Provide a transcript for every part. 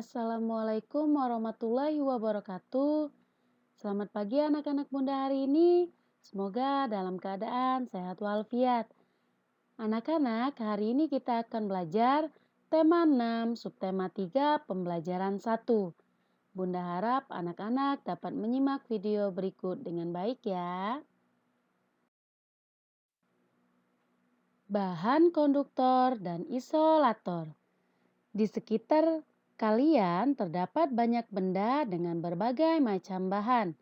Assalamualaikum warahmatullahi wabarakatuh. Selamat pagi anak-anak Bunda hari ini. Semoga dalam keadaan sehat walafiat. Anak-anak, hari ini kita akan belajar tema 6, subtema 3, pembelajaran 1. Bunda harap anak-anak dapat menyimak video berikut dengan baik ya. Bahan konduktor dan isolator. Di sekitar kalian terdapat banyak benda dengan berbagai macam bahan.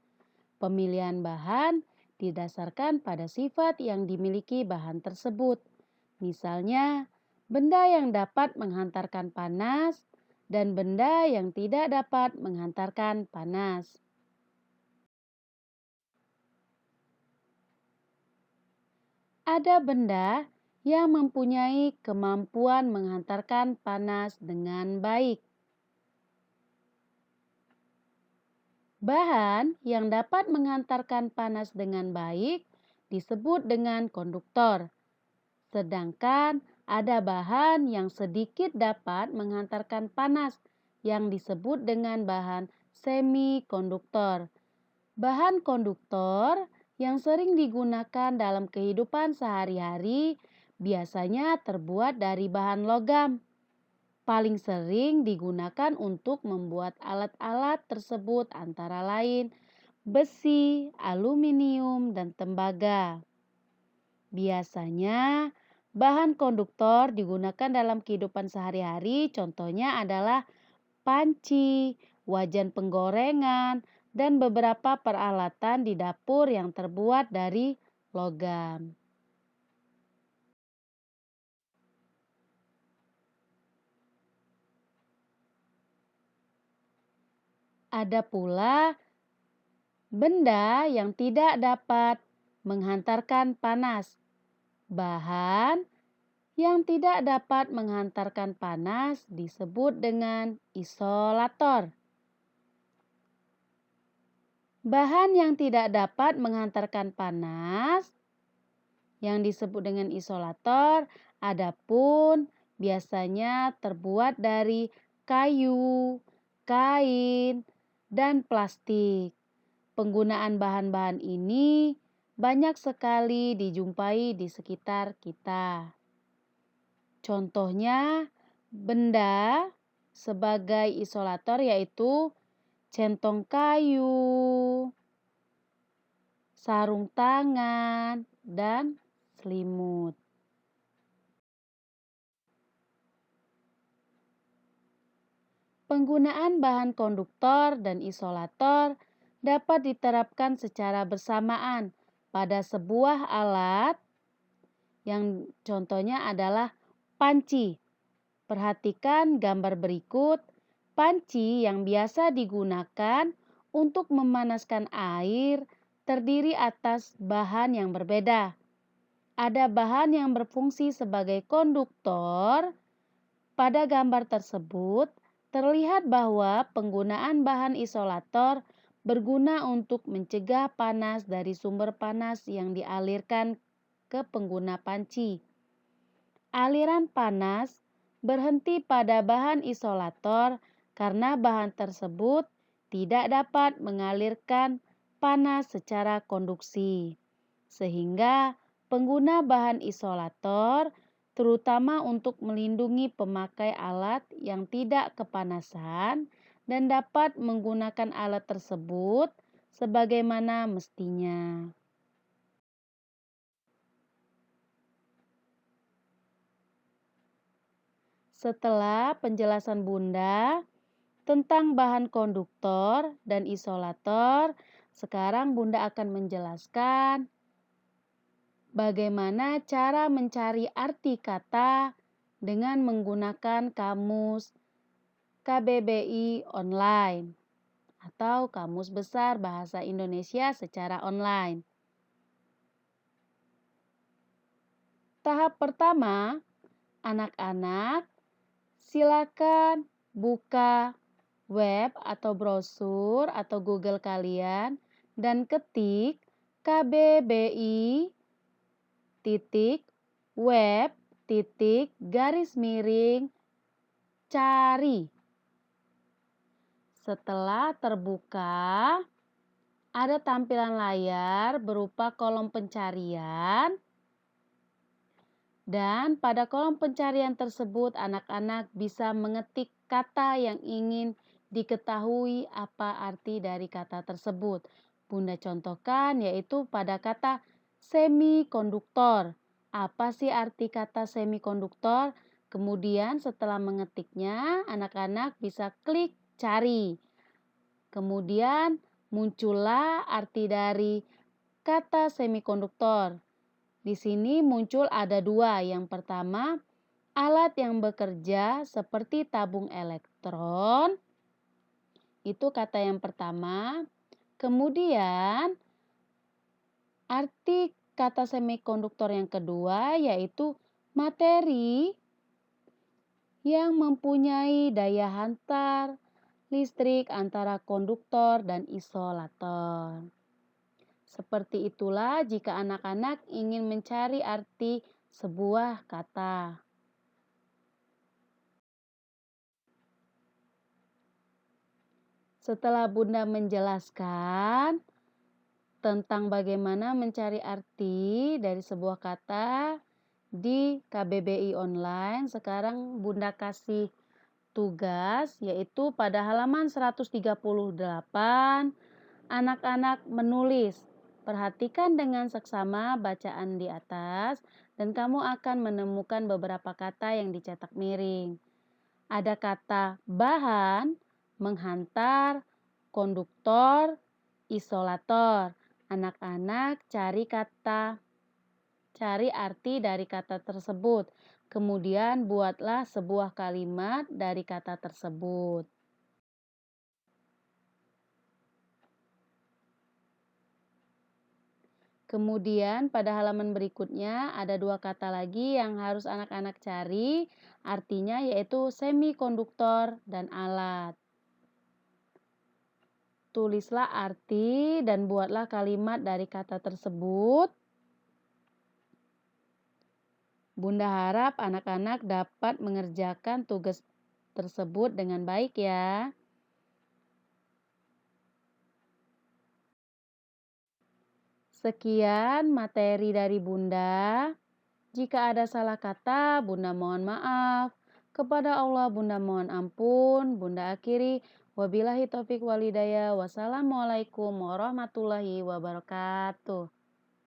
Pemilihan bahan didasarkan pada sifat yang dimiliki bahan tersebut. Misalnya, benda yang dapat menghantarkan panas dan benda yang tidak dapat menghantarkan panas. Ada benda yang mempunyai kemampuan menghantarkan panas dengan baik. Bahan yang dapat menghantarkan panas dengan baik disebut dengan konduktor. Sedangkan ada bahan yang sedikit dapat menghantarkan panas yang disebut dengan bahan semikonduktor. Bahan konduktor yang sering digunakan dalam kehidupan sehari-hari biasanya terbuat dari bahan logam. Paling sering digunakan untuk membuat alat-alat tersebut antara lain besi, aluminium, dan tembaga. Biasanya bahan konduktor digunakan dalam kehidupan sehari-hari, contohnya adalah panci, wajan penggorengan, dan beberapa peralatan di dapur yang terbuat dari logam. Ada pula benda yang tidak dapat menghantarkan panas. Bahan yang tidak dapat menghantarkan panas disebut dengan isolator. Bahan yang tidak dapat menghantarkan panas yang disebut dengan isolator adapun biasanya terbuat dari kayu, kain, dan plastik. Penggunaan bahan-bahan ini banyak sekali dijumpai di sekitar kita. Contohnya, benda sebagai isolator yaitu centong kayu, sarung tangan, dan selimut. Penggunaan bahan konduktor dan isolator dapat diterapkan secara bersamaan pada sebuah alat yang contohnya adalah panci. Perhatikan gambar berikut. Panci yang biasa digunakan untuk memanaskan air terdiri atas bahan yang berbeda. Ada bahan yang berfungsi sebagai konduktor. Pada gambar tersebut terlihat bahwa penggunaan bahan isolator berguna untuk mencegah panas dari sumber panas yang dialirkan ke pengguna panci. Aliran panas berhenti pada bahan isolator karena bahan tersebut tidak dapat mengalirkan panas secara konduksi. Sehingga pengguna bahan isolator terutama untuk melindungi pemakai alat yang tidak kepanasan dan dapat menggunakan alat tersebut sebagaimana mestinya. Setelah penjelasan Bunda tentang bahan konduktor dan isolator, sekarang Bunda akan menjelaskan bagaimana cara mencari arti kata dengan menggunakan kamus KBBI online atau Kamus Besar Bahasa Indonesia secara online. Tahap pertama, anak-anak silakan buka web atau brosur atau Google kalian dan ketik KBBI web garis miring cari. Setelah terbuka, ada tampilan layar berupa kolom pencarian. Dan pada kolom pencarian tersebut, anak-anak bisa mengetik kata yang ingin diketahui apa arti dari kata tersebut. Bunda contohkan yaitu pada kata semikonduktor. Apa sih arti kata semikonduktor? Kemudian setelah mengetiknya, anak-anak bisa klik cari. Kemudian muncullah arti dari kata semikonduktor. Di sini muncul ada dua. Yang pertama, alat yang bekerja seperti tabung elektron. Itu kata yang pertama. Kemudian, arti kata semikonduktor yang kedua yaitu materi yang mempunyai daya hantar listrik antara konduktor dan isolator. Seperti itulah jika anak-anak ingin mencari arti sebuah kata. Setelah Bunda menjelaskan tentang bagaimana mencari arti dari sebuah kata di KBBI online, sekarang Bunda kasih tugas yaitu pada halaman 138 anak-anak menulis. Perhatikan dengan seksama bacaan di atas dan kamu akan menemukan beberapa kata yang dicetak miring. Ada kata bahan, menghantar, konduktor, isolator. Anak-anak cari arti dari kata tersebut. Kemudian buatlah sebuah kalimat dari kata tersebut. Kemudian pada halaman berikutnya ada dua kata lagi yang harus anak-anak cari, artinya yaitu semikonduktor dan alat. Tulislah arti dan buatlah kalimat dari kata tersebut. Bunda harap anak-anak dapat mengerjakan tugas tersebut dengan baik ya. Sekian materi dari Bunda. Jika ada salah kata, Bunda mohon maaf. Kepada Allah Bunda mohon ampun. Bunda akhiri. Wabillahi taufik walhidayah. Wassalamualaikum warahmatullahi wabarakatuh.